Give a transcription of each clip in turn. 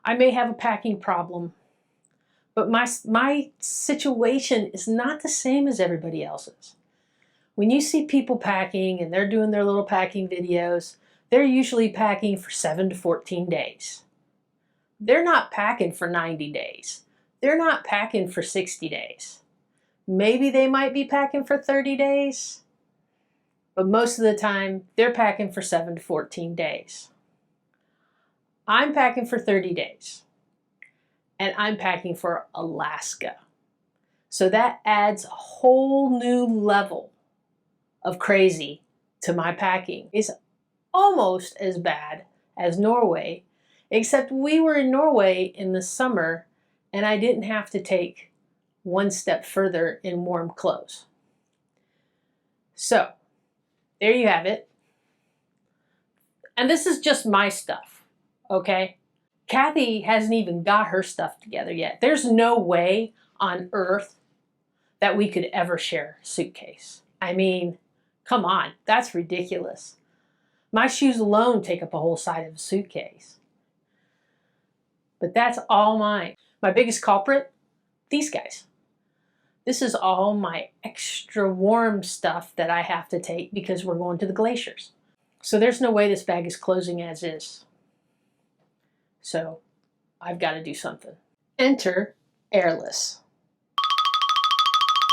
I may have a packing problem, but my situation is not the same as everybody else's. When you see people packing and they're doing their little packing videos, they're usually packing for 7 to 14 days. They're not packing for 90 days. They're not packing for 60 days. Maybe they might be packing for 30 days, but most of the time they're packing for 7 to 14 days. I'm packing for 30 days, and I'm packing for Alaska. So that adds a whole new level of crazy to my packing. It's almost as bad as Norway, except we were in Norway in the summer and I didn't have to take one step further in warm clothes. So there you have it. And this is just my stuff, okay? Kathy hasn't even got her stuff together yet. There's no way on earth that we could ever share a suitcase. I mean, come on, that's ridiculous. My shoes alone take up a whole side of a suitcase. But that's all mine. My biggest culprit, these guys. This is all my extra warm stuff that I have to take because we're going to the glaciers. So there's no way this bag is closing as is. So I've got to do something. Enter Aerless.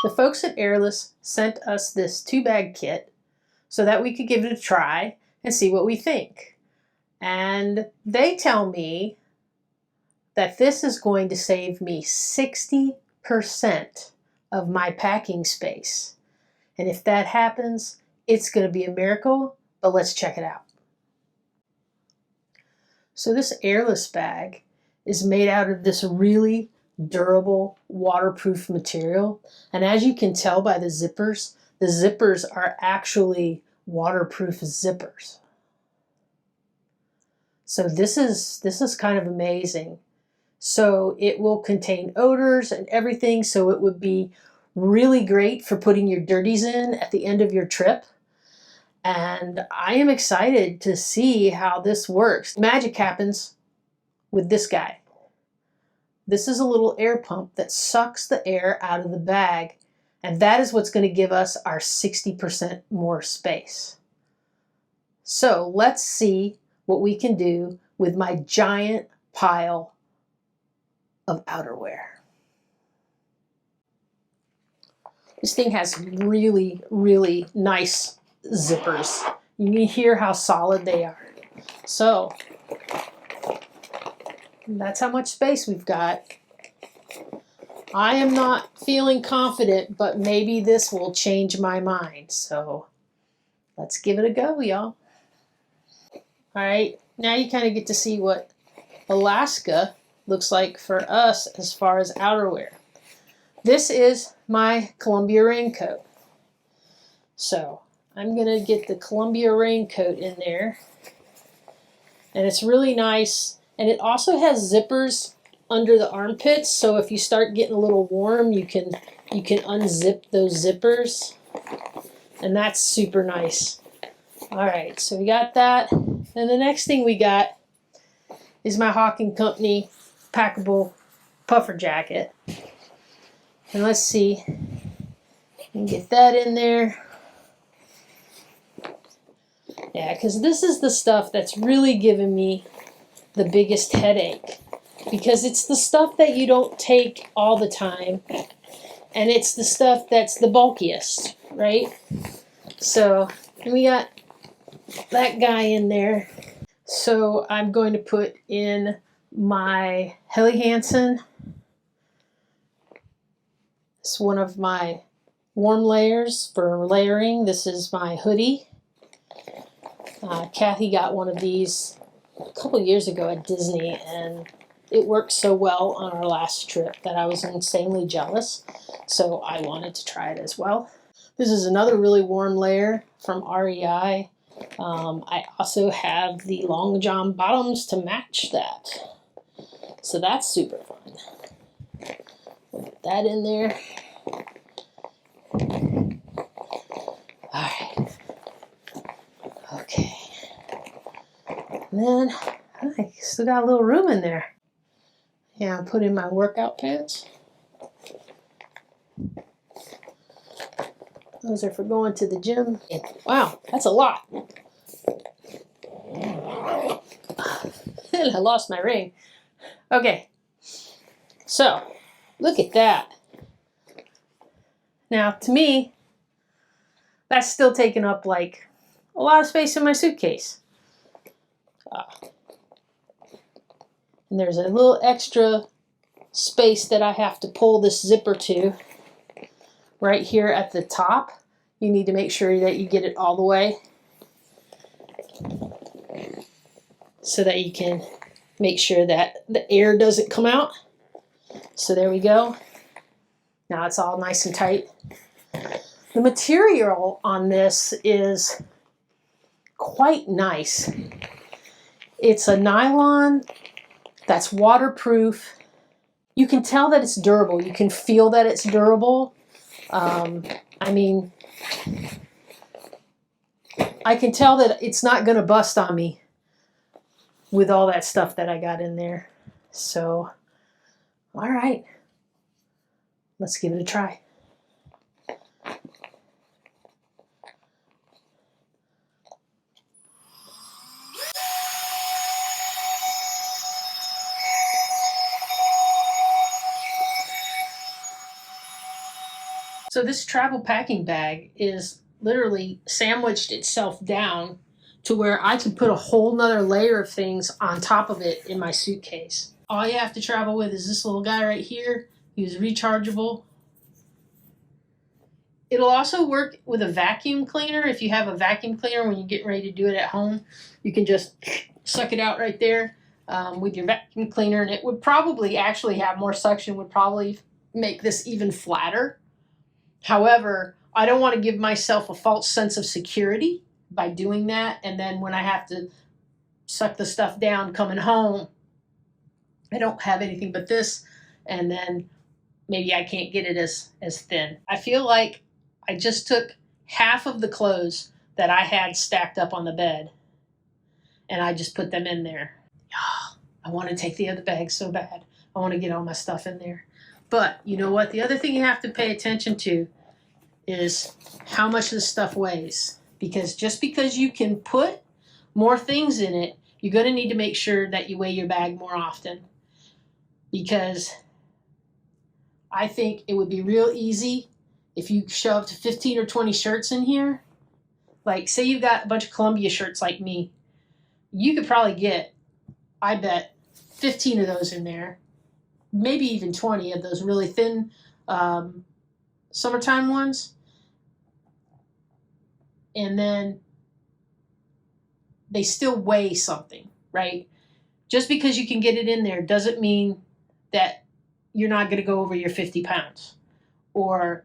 The folks at Aerless sent us this 2-bag kit so that we could give it a try and see what we think. And they tell me that this is going to save me 60% of my packing space. And if that happens, it's going to be a miracle, but let's check it out. So this Aerless bag is made out of this really durable, waterproof material. And as you can tell by the zippers are actually waterproof zippers. So this is kind of amazing. So it will contain odors and everything, so it would be really great for putting your dirties in at the end of your trip. And I am excited to see how this works. Magic happens with this guy. This is a little air pump that sucks the air out of the bag, and that is what's going to give us our 60% more space. So let's see what we can do with my giant pile of outerwear. This thing has really, really nice zippers. You can hear how solid they are. So that's how much space we've got. I am not feeling confident, but maybe this will change my mind. So let's give it a go, y'all. All right, now you kind of get to see what Alaska looks like for us as far as outerwear. This is my Columbia raincoat. So I'm going to get the Columbia raincoat in there. And it's really nice. And it also has zippers under the armpits. So if you start getting a little warm, you can unzip those zippers. And that's super nice. All right, so we got that. And the next thing we got is my Hawk & Company packable puffer jacket. And let's see, you can get that in there. Yeah, because this is the stuff that's really giving me the biggest headache. Because it's the stuff that you don't take all the time. And it's the stuff that's the bulkiest, right? So we got that guy in there. So I'm going to put in my Helly Hansen. It's one of my warm layers for layering. This is my hoodie. Kathy got one of these a couple years ago at Disney, and it worked so well on our last trip that I was insanely jealous. So I wanted to try it as well. This is another really warm layer from REI. I also have the long john bottoms to match that. So that's super fun. Put that in there. Alright. Okay. And then I still got a little room in there. Yeah, I'll put in my workout pants. Those are for going to the gym. Wow, that's a lot. I lost my ring. Okay, so look at that. Now, to me, that's still taking up like a lot of space in my suitcase. And there's a little extra space that I have to pull this zipper to right here at the top. You need to make sure that you get it all the way so that you can make sure that the air doesn't come out. So there we go. Now it's all nice and tight. The material on this is quite nice. It's a nylon that's waterproof. You can tell that it's durable. You can feel that it's durable. I mean, I can tell that it's not going to bust on me with all that stuff that I got in there. So, all right, let's give it a try. So this travel packing bag is literally sandwiched itself down to where I can put a whole nother layer of things on top of it in my suitcase. All you have to travel with is this little guy right here. He's rechargeable. It'll also work with a vacuum cleaner. If you have a vacuum cleaner when you get ready to do it at home, you can just suck it out right there with your vacuum cleaner, and it would probably actually have more suction, would probably make this even flatter. However, I don't want to give myself a false sense of security by doing that, and then when I have to suck the stuff down coming home, I don't have anything but this, and then maybe I can't get it as thin. I feel like I just took half of the clothes that I had stacked up on the bed, and I just put them in there. I want to take the other bag so bad. I want to get all my stuff in there. But you know what? The other thing you have to pay attention to is how much this stuff weighs. Because just because you can put more things in it, you're going to need to make sure that you weigh your bag more often. Because I think it would be real easy if you shoved 15 or 20 shirts in here. Like, say you've got a bunch of Columbia shirts like me. You could probably get, I bet, 15 of those in there. Maybe even 20 of those really thin summertime ones. And then they still weigh something, right? Just because you can get it in there doesn't mean that you're not going to go over your 50 pounds or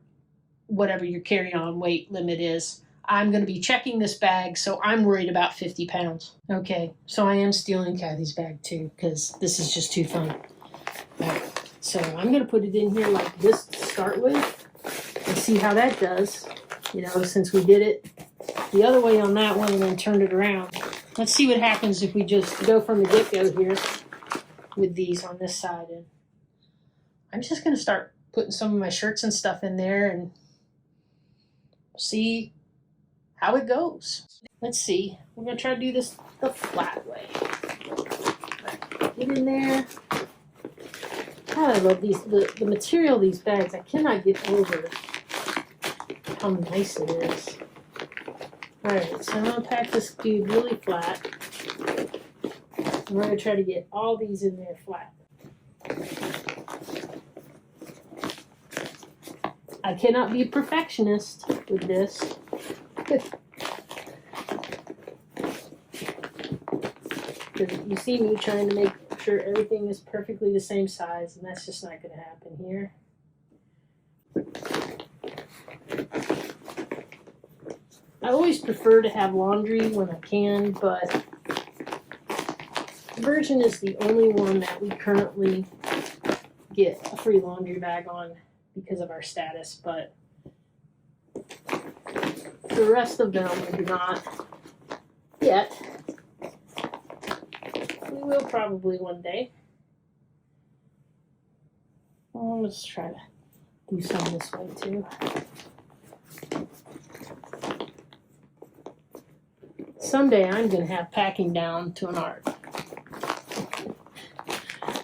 whatever your carry-on weight limit is. I'm going to be checking this bag, so I'm worried about 50 pounds. Okay, so I am stealing Kathy's bag too, because this is just too fun. Right. So I'm going to put it in here like this to start with and see how that does, you know, since we did it the other way on that one and then turned it around. Let's see what happens if we just go from the get-go here with these on this side. And I'm just going to start putting some of my shirts and stuff in there and see how it goes. Let's see. We're going to try to do this the flat way. Get in there. God, I love these. The material of these bags, I cannot get over how nice it is. Alright, so I'm going to pack this dude really flat. And we're going to try to get all these in there flat. I cannot be a perfectionist with this. You see me trying to make sure everything is perfectly the same size, and that's just not going to happen here. I always prefer to have laundry when I can, but Virgin is the only one that we currently get a free laundry bag on because of our status, but the rest of them we do not yet. We will probably one day. Well, let's try to do some this way too. Someday I'm going to have packing down to an art.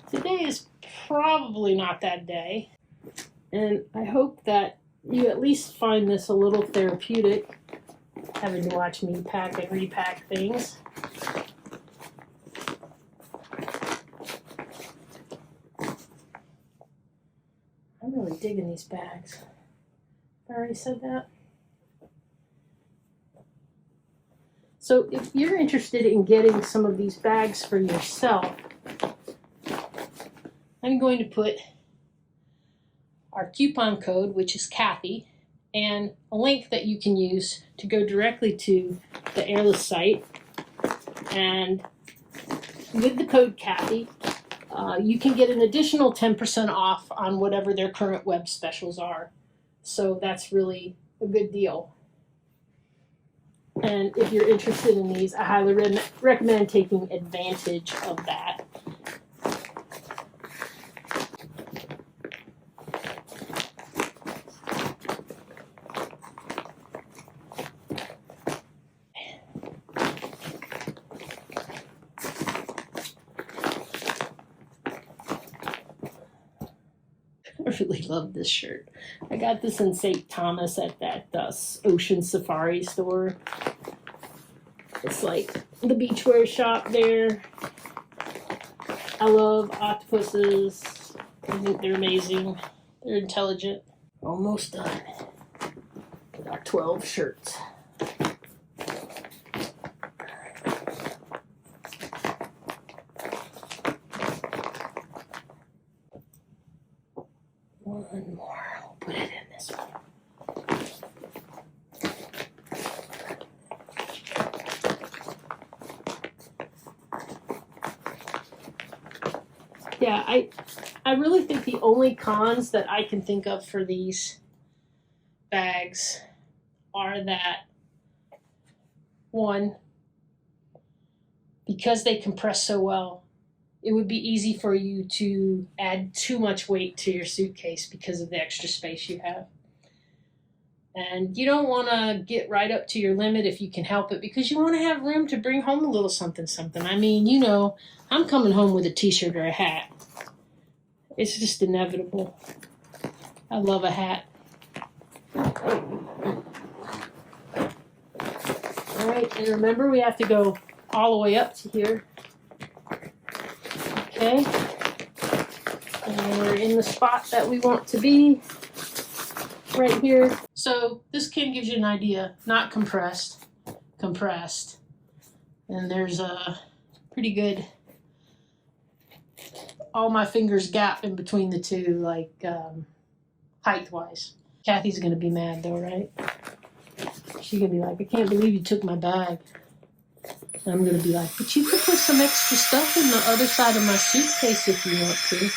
Today is probably not that day. And I hope that you at least find this a little therapeutic, having to watch me pack and repack things. I'm really digging these bags. I already said that. So if you're interested in getting some of these bags for yourself, I'm going to put our coupon code, which is Kathy, and a link that you can use to go directly to the Aerless site. And with the code Kathy, you can get an additional 10% off on whatever their current web specials are. So that's really a good deal. And if you're interested in these, I highly recommend taking advantage of that. I really love this shirt. I got this in St. Thomas at that Ocean Safari store. It's like the beachwear shop there. I love octopuses. I think they're amazing. They're intelligent. Almost done with our 12 shirts. One more. I'll put it in this one. Yeah, I really think the only cons that I can think of for these bags are that, one, because they compress so well, it would be easy for you to add too much weight to your suitcase because of the extra space you have. And you don't want to get right up to your limit if you can help it, because you want to have room to bring home a little something, something. I mean, you know, I'm coming home with a t-shirt or a hat. It's just inevitable. I love a hat. All right, and remember, we have to go all the way up to here. Okay. And we're in the spot that we want to be, right here. So this can gives you an idea. Not compressed, compressed. And there's a pretty good, all my fingers gap in between the two, like height-wise. Kathy's gonna be mad though, right? She's gonna be like, I can't believe you took my bag. And I'm gonna be like, but you could put some extra stuff in the other side of my suitcase if you want to.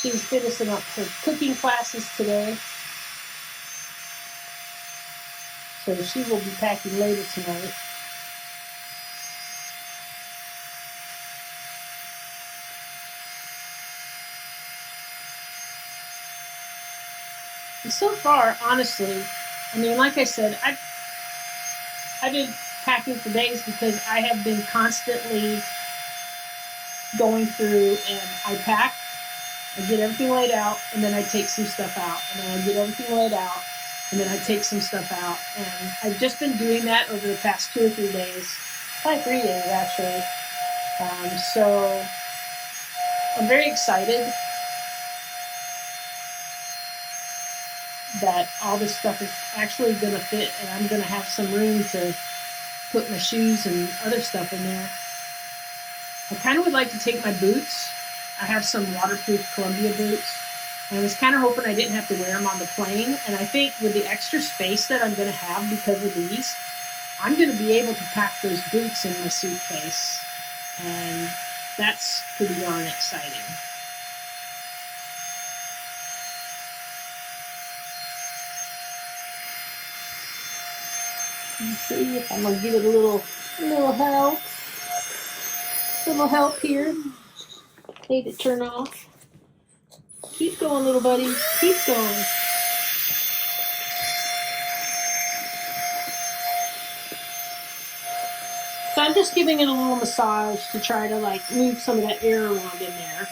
She was finishing up her cooking classes today. So she will be packing later tonight. And so far, honestly, I mean, like I said, I've been packing for days because I have been constantly going through, and I pack, I get everything laid out, and then I take some stuff out, and then I get everything laid out, and then I take some stuff out. And I've just been doing that over the past 2 or 3 days, probably 3 days actually. So I'm very excited that all this stuff is actually going to fit, and I'm going to have some room to put my shoes and other stuff in there. I kind of would like to take my boots. I have some waterproof Columbia boots. And I was kind of hoping I didn't have to wear them on the plane. And I think with the extra space that I'm going to have because of these, I'm going to be able to pack those boots in my suitcase. And that's pretty darn exciting. Let's see if I'm going to give it a little A little help. A little help here. Need to turn off. Keep going, little buddy. Keep going. So I'm just giving it a little massage to try to like move some of that air around in there.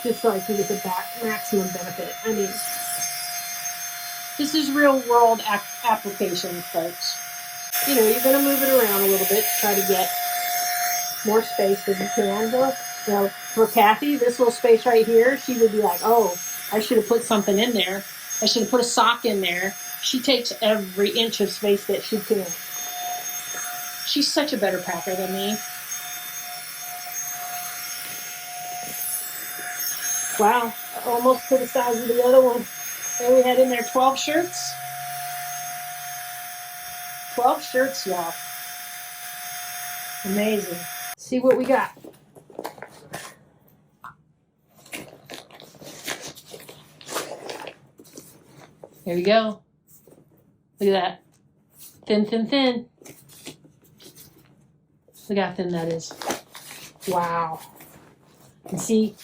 Just so I can get the maximum benefit. I mean, this is real world application, folks. You know, you're going to move it around a little bit to try to get more space than you can. You know, for Kathy, this little space right here, she would be like, oh, I should have put something in there. I should have put a sock in there. She takes every inch of space that she can. She's such a better packer than me. Wow, almost to the size of the other one. There we had in there 12 shirts. 12 shirts, y'all. Amazing. See what we got. There we go. Look at that. Thin, thin, thin. Look how thin that is. Wow. And see,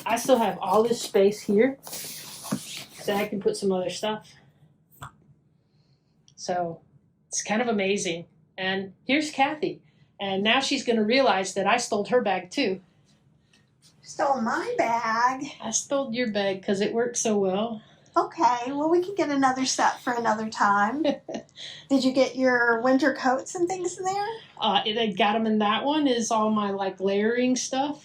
I still have all this space here so I can put some other stuff. So it's kind of amazing. And here's Kathy. And now she's going to realize that I stole her bag too. Stole my bag. I stole your bag because it worked so well. Okay, well, we can get another set for another time. Did you get your winter coats and things in there? I got them in that one. Is all my like layering stuff.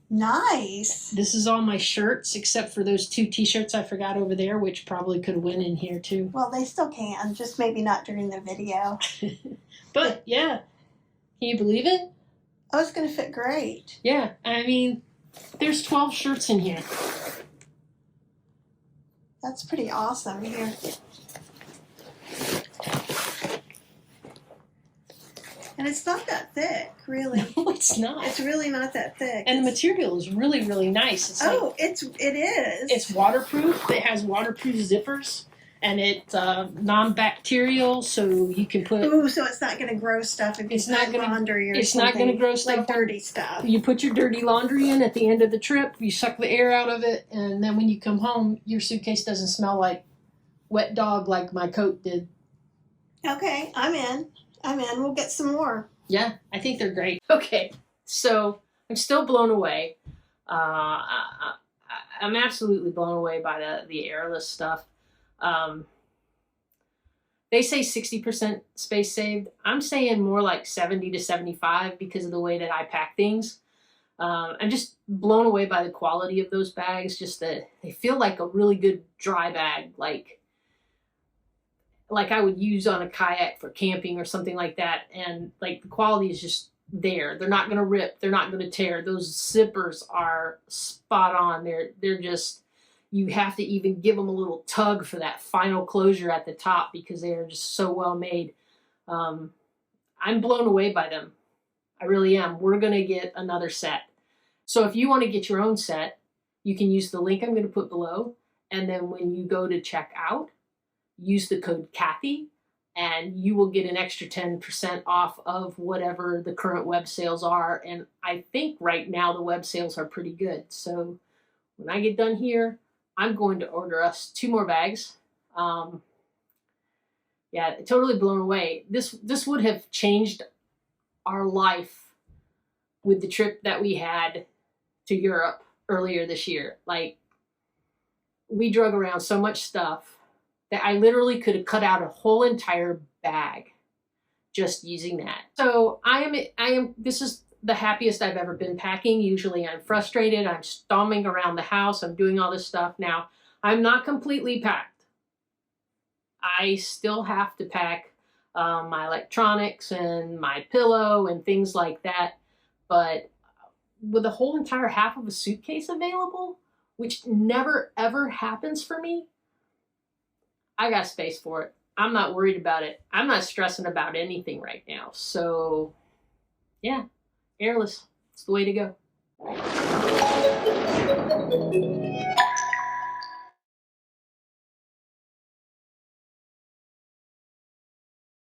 Nice. This is all my shirts except for those 2 t-shirts I forgot over there, which probably could win in here too. Well, they still can, just maybe not during the video. But yeah, can you believe it? Oh, it's going to fit great. Yeah, I mean, there's 12 shirts in here. That's pretty awesome here. And it's not that thick, really. No, it's not. It's really not that thick. And the material is really, really nice. It's it is. It's waterproof. It has waterproof zippers, and it's non-bacterial, so you can put. Ooh, so it's not going to grow stuff if it's not laundry or it's something. It's not going to grow stuff like dirty stuff. You put your dirty laundry in at the end of the trip. You suck the air out of it, and then when you come home, your suitcase doesn't smell like wet dog like my coat did. Okay, I'm in. We'll get some more. Yeah, I think they're great. Okay, so I'm still blown away. I'm absolutely blown away by the airless stuff. They say 60% space saved. I'm saying more like 70 to 75 because of the way that I pack things. I'm just blown away by the quality of those bags. Just that they feel like a really good dry bag, like I would use on a kayak for camping or something like that. And like the quality is just there. They're not going to rip. They're not going to tear. Those zippers are spot on. They're just, you have to even give them a little tug for that final closure at the top because they are just so well made. I'm blown away by them. I really am. We're going to get another set. So if you want to get your own set, you can use the link I'm going to put below. And then when you go to check out, use the code Kathy, and you will get an extra 10% off of whatever the current web sales are. And I think right now the web sales are pretty good. So when I get done here, I'm going to order us 2 more bags. Yeah, totally blown away. This would have changed our life with the trip that we had to Europe earlier this year. Like, we drug around so much stuff that I literally could have cut out a whole entire bag just using that. So I am, this is the happiest I've ever been packing. Usually I'm frustrated, I'm stomping around the house, I'm doing all this stuff. Now, I'm not completely packed. I still have to pack my electronics and my pillow and things like that. But with a whole entire half of a suitcase available, which never ever happens for me, I got space for it. I'm not worried about it. I'm not stressing about anything right now. So, yeah, airless. It's the way to go.